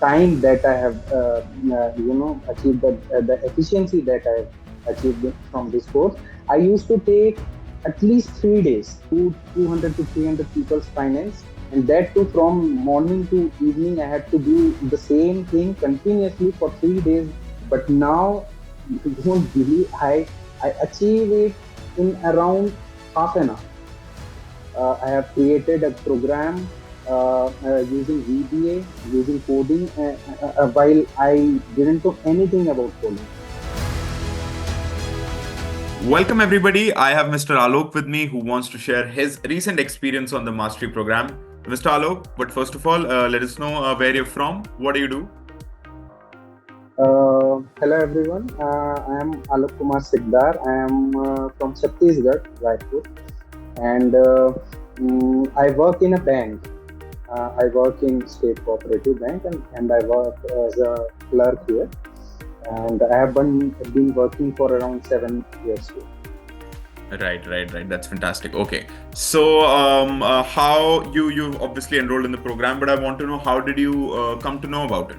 time that I have achieved, the efficiency that I have achieved from this course. I used to take at least 3 days to 200 to 300 people's finance, and that too from morning to evening. I had to do the same thing continuously for 3 days. But now, you won't believe, I achieve it in around half an hour. I have created a program using VBA, using coding, while I didn't know anything about coding. Welcome, everybody. I have Mr. Alok with me who wants to share his recent experience on the mastery program. Mr. Alok, but first of all, let us know where you're from. What do you do? Hello everyone, I am Alok Kumar Sikdar. I am from Chhattisgarh, Raipur, and I work in a bank. I work in State Cooperative Bank, and I work as a clerk here. And I have been working for around 7 years here. Right. That's fantastic. Okay, so how you obviously enrolled in the program, but I want to know how did you come to know about it?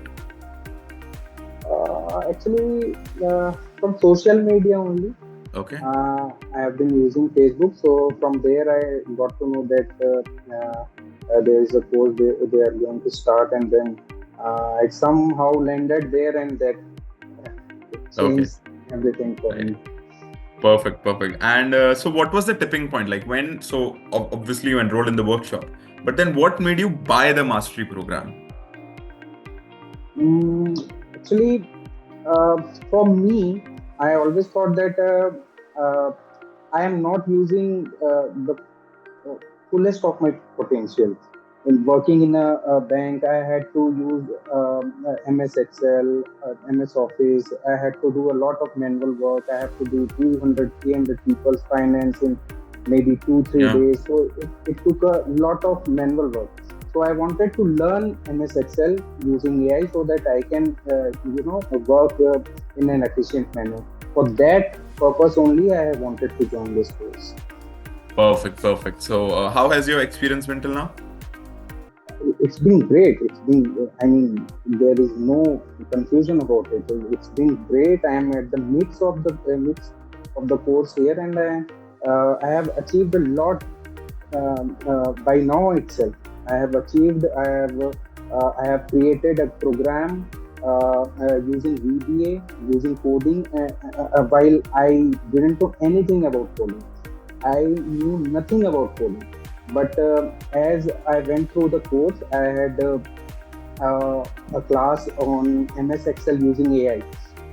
Actually, from social media only. Okay. I have been using Facebook, so from there I got to know that there is a course they are going to start, and then I somehow landed there, and that Okay. changed everything for Right. me. Perfect. And so, what was the tipping point? Like when? So obviously you enrolled in the workshop, but then what made you buy the mastery program? Actually, for me, I always thought that I am not using the fullest of my potential. In working in a bank, I had to use MS Excel, MS Office. I had to do a lot of manual work. I have to do 200, 300 people's finance in maybe 2, 3 Yeah. days. So it took a lot of manual work. So I wanted to learn MS Excel using AI so that I can, work in an efficient manner. For that purpose only, I wanted to join this course. Perfect. So, how has your experience been till now? It's been great. I mean, there is no confusion about it. It's been great. I am at the midst of the course here, and I have achieved a lot by now itself. I have created a program using VBA, using coding, while I didn't know anything about coding. I knew nothing about coding. But as I went through the course, I had a class on MS Excel using AI.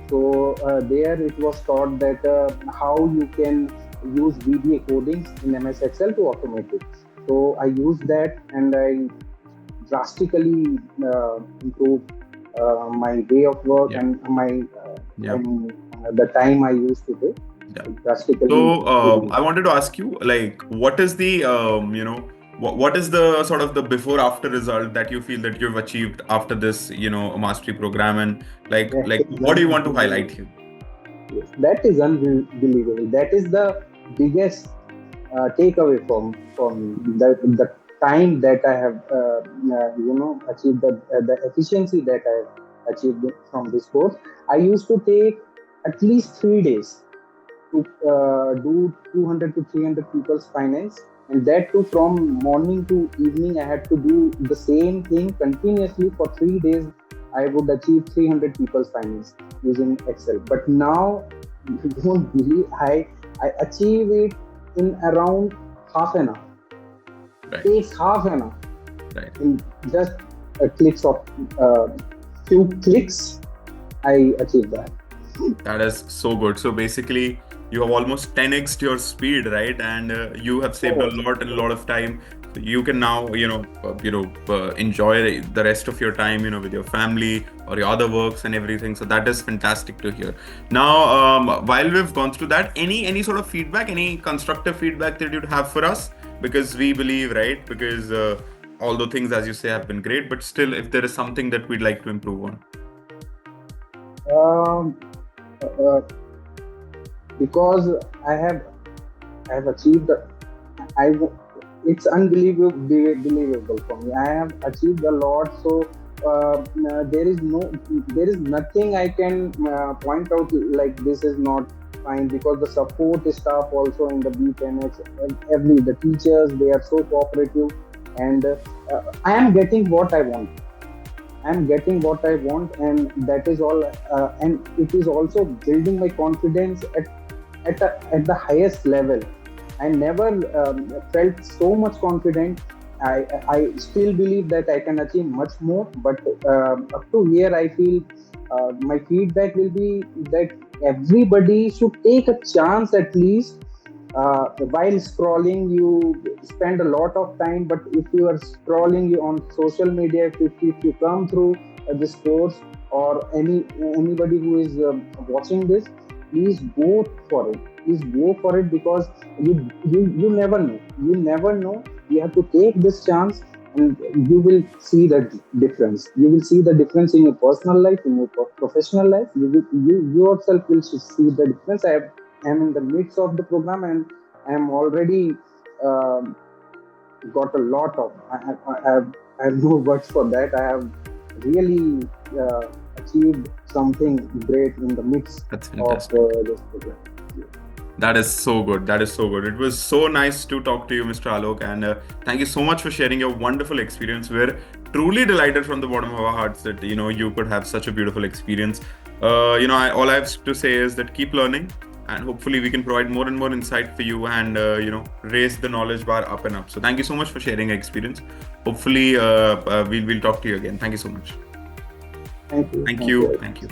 So there it was taught that how you can use VBA codings in MS Excel to automate it. So I used that, and I drastically improved my way of work, Yeah. and Yeah. the time I used to take. Yeah. Drastically So, I wanted to ask you, like, what is the, what is the sort of the before after result that you feel that you've achieved after this, mastery program, and that is what do you want to unbelievable. highlight here? Yes, that is unbelievable. That is the biggest takeaway from the time that I have achieved, the efficiency that I have achieved from this course. I used to take at least 3 days to do 200 to 300 people's finance, and that too from morning to evening. I had to do the same thing continuously for 3 days. I would achieve 300 people's finance using Excel. But now, you won't believe, I achieve it in around half an hour. Right. Takes half an hour Right. in just a clicks of few clicks. I achieve that. That is so good. So basically, you have almost 10x your speed, right? And you have saved a Oh, lot and a lot of time. So you can now, enjoy the rest of your time, with your family or your other works and everything. So that is fantastic to hear. Now, while we've gone through that, any sort of feedback, any constructive feedback that you'd have for us? Because we believe, right? Because although things, as you say, have been great, but still, if there is something that we'd like to improve on. um, uh, because I have achieved. I it's unbelievable believable for me. I have achieved a lot, so there is nothing I can point out like this is not fine, because the support staff also in the B10X, every the teachers, they are so cooperative, and I am getting what I want. I'm getting what I want, and that is all. And it is also building my confidence at the highest level. I never felt so much confident. I still believe that I can achieve much more, but up to here, I feel my feedback will be that everybody should take a chance at least. While scrolling, you spend a lot of time, but if you are scrolling on social media, if you come through this course, or anybody who is watching this, please go for it. Please go for it, because you never know. You never know. You have to take this chance, and you will see the difference. You will see the difference in your personal life, in your professional life. You yourself will see the difference. am in the midst of the program, and I am already got a lot of. I have no words for that. I have really achieved something great in the midst That's of fantastic. this program. That is so good. That is so good. It was so nice to talk to you, Mr. Alok, and thank you so much for sharing your wonderful experience. We're truly delighted from the bottom of our hearts that you could have such a beautiful experience. All I have to say is that keep learning, and hopefully we can provide more and more insight for you, and raise the knowledge bar up and up. So thank you so much for sharing your experience. Hopefully we'll talk to you again. Thank you so much. Thank you. Thank you. Thank you.